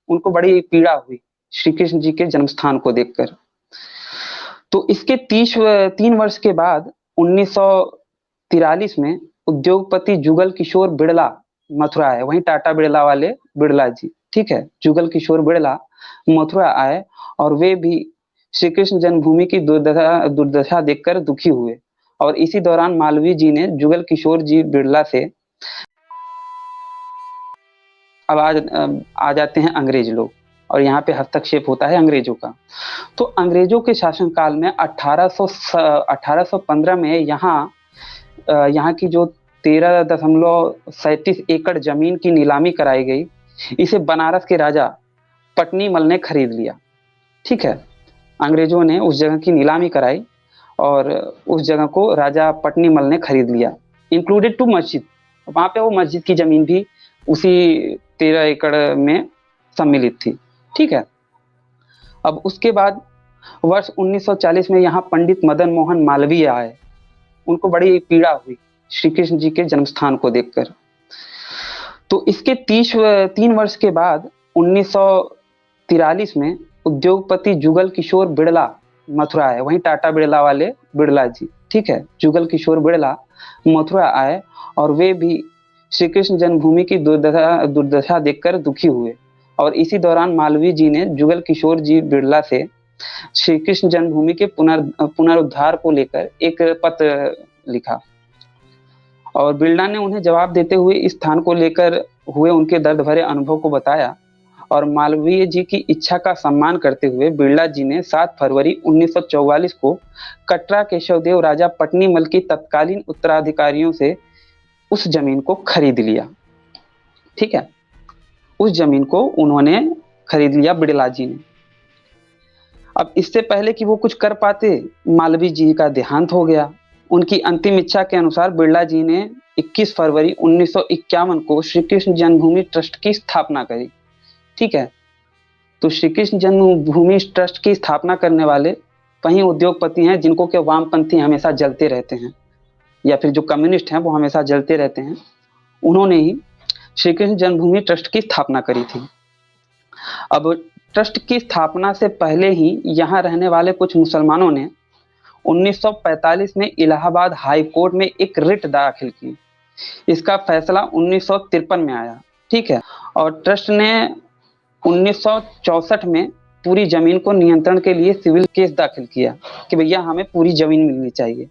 उनको बड़ी पीड़ा हुई श्री कृष्ण जी के जन्म स्थान को देखकर। तो इसके 3 वर्ष के बाद 1943 में उद्योगपति जुगल किशोर बिड़ला मथुरा आए, वहीं टाटा बिड़ला वाले बिड़ला जी, ठीक है, जुगल किशोर बिड़ला मथुरा आए और वे भी श्री कृष्ण जन्मभूमि की दुर्दशा देखकर दुखी हुए। और इसी दौरान मालवीय जी ने जुगल किशोर जी बिड़ला से, अब आ जाते हैं अंग्रेज लोग और यहाँ पे हस्तक्षेप होता है अंग्रेजों का। तो अंग्रेजों के शासनकाल में 1815 में यहाँ की जो 13.37 एकड़ जमीन की नीलामी कराई गई, इसे बनारस के राजा पटनीमल ने खरीद लिया। ठीक है, अंग्रेजों ने उस जगह की नीलामी कराई और उस जगह को राजा पटनीमल ने खरीद लिया, इंक्लूडेड टू मस्जिद। वहां पे वो मस्जिद की जमीन भी उसी 13 एकड़ में सम्मिलित थी। ठीक है, अब उसके बाद वर्ष 1940 में यहाँ पंडित मदन मोहन मालवीय आए, उनको बड़ी पीड़ा हुई श्री कृष्ण जी के जन्म स्थान को देखकर। तो इसके 3 वर्ष के बाद 1943 में उद्योगपति जुगल किशोर बिड़ला मथुरा आए, वहीं टाटा बिड़ला वाले बिड़ला जी, ठीक है, जुगल किशोर बिड़ला मथुरा आए और वे भी श्री कृष्ण जन्मभूमि की दुर्दशा देखकर दुखी हुए। और इसी दौरान मालवीय जी ने जुगल किशोर जी बिड़ला से श्री कृष्ण जन्मभूमि के पुनरुद्धार को लेकर एक पत्र लिखा और बिड़ला ने उन्हें जवाब देते हुए इस स्थान को लेकर हुए उनके दर्द भरे अनुभव को बताया। और मालवीय जी की इच्छा का सम्मान करते हुए बिड़ला जी ने 7 फरवरी 1944 को कटरा केशवदेव राजा पटनीमल की तत्कालीन उत्तराधिकारियों से उस जमीन को खरीद लिया। ठीक है, उस जमीन को उन्होंने खरीद लिया बिड़ला जी ने। अब इससे पहले कि वो कुछ कर पाते, मालवीय जी का देहांत हो गया। उनकी अंतिम इच्छा के अनुसार बिड़ला जी ने 21 फरवरी 1951 को श्री कृष्ण जन्मभूमि ट्रस्ट की स्थापना करी। ठीक है, तो श्री कृष्ण जन्मभूमि ट्रस्ट की स्थापना करने वाले वही उद्योगपति हैं जिनको के वामपंथी हमेशा जलते रहते हैं, या फिर जो कम्युनिस्ट हैं वो हमेशा जलते रहते हैं। उन्होंने ही श्री कृष्ण जन्मभूमि ट्रस्ट की स्थापना करी थी। अब ट्रस्ट की स्थापना से पहले ही यहाँ रहने वाले कुछ मुसलमानों ने 1945 में इलाहाबाद हाई कोर्ट में एक रिट दाखिल की। इसका फैसला 1953 में आया। ठीक है, और ट्रस्ट ने 1964 में पूरी जमीन को नियंत्रण के लिए सिविल केस दाखिल किया कि भैया हमें पूरी जमीन मिलनी चाहिए।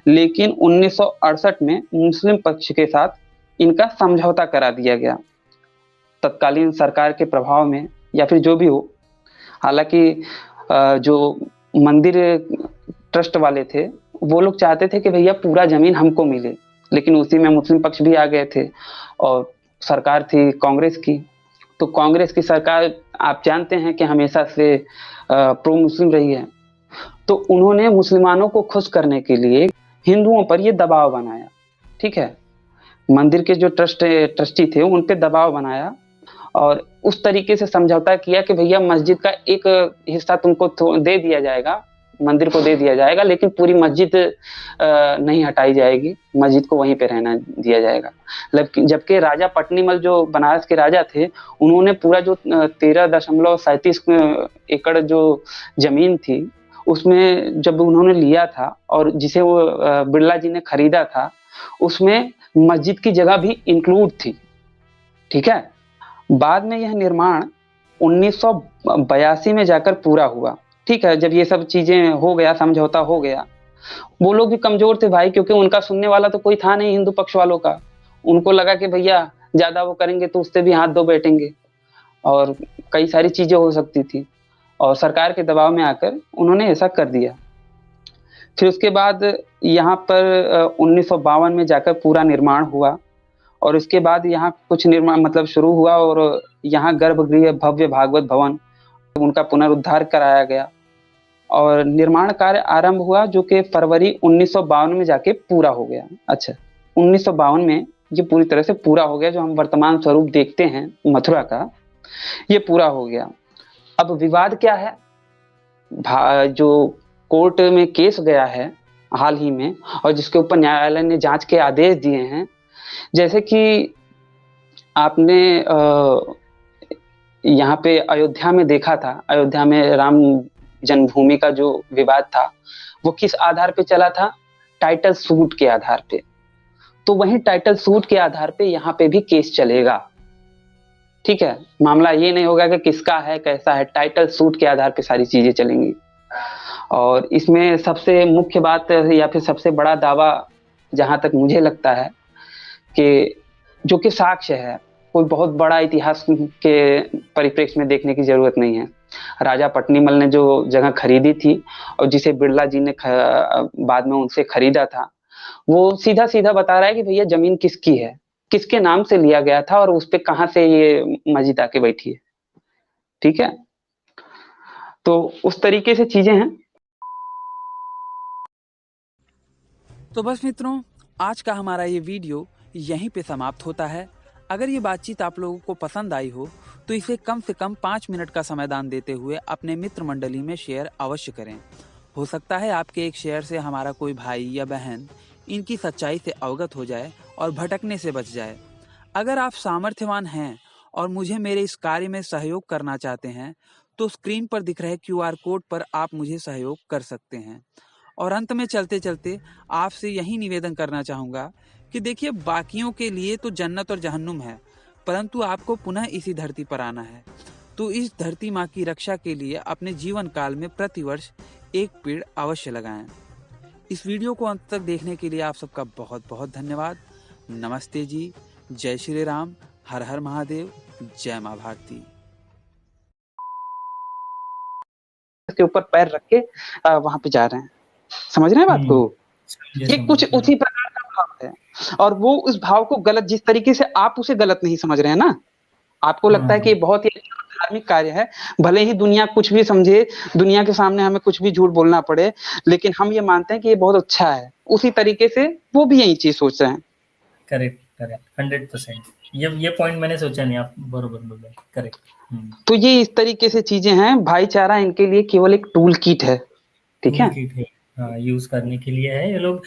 लेकिन 1968 में मुस्लिम पक्ष के साथ इनका समझौता करा दिया गया तत्कालीन सरकार के प्रभाव में, या फिर जो भी हो। हालांकि जो मंदिर ट्रस्ट वाले थे वो लोग चाहते थे कि भैया पूरा जमीन हमको मिले, लेकिन उसी में मुस्लिम पक्ष भी आ गए थे और सरकार थी कांग्रेस की। तो कांग्रेस की सरकार आप जानते हैं कि हमेशा से प्रो मुस्लिम रही है। तो उन्होंने मुसलमानों को खुश करने के लिए हिंदुओं पर ये दबाव बनाया। ठीक है, मंदिर के जो ट्रस्टी थे उन पे दबाव बनाया और उस तरीके से समझौता किया कि भैया मस्जिद का एक हिस्सा तुमको दे दिया जाएगा, मंदिर को दे दिया जाएगा, लेकिन पूरी मस्जिद नहीं हटाई जाएगी, मस्जिद को वहीं पे रहना दिया जाएगा। जबकि राजा पटनीमल जो बनारस के राजा थे, उन्होंने पूरा जो 13.37 एकड़ जो जमीन थी उसमें जब उन्होंने लिया था और जिसे वो बिड़ला जी ने खरीदा था, उसमें मस्जिद की जगह भी इंक्लूड थी। ठीक है, बाद में यह निर्माण 1982 में जाकर पूरा हुआ। ठीक है, जब ये सब चीजें हो गया, समझौता हो गया, वो लोग भी कमजोर थे भाई, क्योंकि उनका सुनने वाला तो कोई था नहीं हिंदू पक्ष वालों का। उनको लगा कि भैया ज्यादा वो करेंगे तो उससे भी हाथ धो बैठेंगे और कई सारी चीजें हो सकती थी, और सरकार के दबाव में आकर उन्होंने ऐसा कर दिया। फिर उसके बाद यहाँ पर 1952 में जाकर पूरा निर्माण हुआ और इसके बाद यहाँ कुछ निर्माण मतलब शुरू हुआ और यहाँ गर्भगृह, भव्य भागवत भवन, उनका पुनरुद्धार कराया गया और निर्माण कार्य आरंभ हुआ, जो कि फरवरी 1952 में जाके पूरा हो गया। अच्छा, 1952 में ये पूरी तरह से पूरा हो गया। जो हम वर्तमान स्वरूप देखते हैं मथुरा का, ये पूरा हो गया। अब विवाद क्या है? जो कोर्ट में केस गया है हाल ही में और जिसके ऊपर न्यायालय ने जांच के आदेश दिए हैं, जैसे कि आपने यहाँ पे अयोध्या में देखा था, अयोध्या में राम जन्मभूमि का जो विवाद था वो किस आधार पे चला था? टाइटल सूट के आधार पे। तो वहीं टाइटल सूट के आधार पे यहाँ पे भी केस चलेगा। ठीक है, मामला ये नहीं होगा कि किसका है कैसा है, टाइटल सूट के आधार पे सारी चीजें चलेंगी। और इसमें सबसे मुख्य बात या फिर सबसे बड़ा दावा जहां तक मुझे लगता है कि जो कि साक्ष्य है, कोई बहुत बड़ा इतिहास के परिप्रेक्ष्य में देखने की जरूरत नहीं है। राजा पटनीमल ने जो जगह खरीदी थी और जिसे बिरला जी ने बाद में उनसे खरीदा था, वो सीधा सीधा बता रहा है कि भैया जमीन किसकी है, किसके नाम से लिया गया था और उस पे कहाँ से ये मस्जिद आके बैठी है। ठीक है, तो उस तरीके से चीजें हैं। तो बस मित्रों, आज का हमारा ये वीडियो यहीं पे समाप्त होता है। अगर ये बातचीत आप लोगों को पसंद आई हो तो इसे कम से कम 5 मिनट का समाधान देते हुए अपने मित्र मंडली में शेयर अवश्य करें। हो सकता है आपके एक शेयर से हमारा कोई भाई या बहन इनकी सच्चाई से अवगत हो जाए और भटकने से बच जाए। अगर आप सामर्थ्यवान हैं और मुझे मेरे इस कार्य में सहयोग करना चाहते हैं तो स्क्रीन पर दिख रहे QR कोड पर आप मुझे सहयोग कर सकते हैं। और अंत में चलते चलते आपसे यही निवेदन करना चाहूँगा कि देखिए, बाकियों के लिए तो जन्नत और जहन्नुम है, परंतु आपको पुनः इसी धरती पर आना है। तो इस धरती माँ की रक्षा के लिए अपने जीवन काल में प्रतिवर्ष एक पेड़ अवश्य लगाएं। इस वीडियो को अंत तक देखने के लिए आप सबका बहुत बहुत धन्यवाद। नमस्ते जी, जय श्री राम, हर हर महादेव, जय माँ भारती। के ऊपर पैर रख के वहां पे जा रहे हैं, समझ रहे हैं बात को? ये कुछ उसी प्रकार का भाव है, और वो उस भाव को गलत, जिस तरीके से आप उसे गलत नहीं समझ रहे हैं ना, आपको लगता है कि ये बहुत ही धार्मिक कार्य है, भले ही दुनिया कुछ भी समझे, दुनिया के सामने हमें कुछ भी झूठ बोलना पड़े, लेकिन हम ये मानते हैं कि ये बहुत अच्छा है। उसी तरीके से वो भी यही चीज सोच रहे हैं। Correct correct, 100%। ये पॉइंट मैंने सोचा नहीं, आप बरोबर बोले, करेक्ट। तो ये इस तरीके से चीजें हैं, भाईचारा इनके लिए केवल एक टूल किट है। ठीक है, यूज करने के लिए है ये लोग।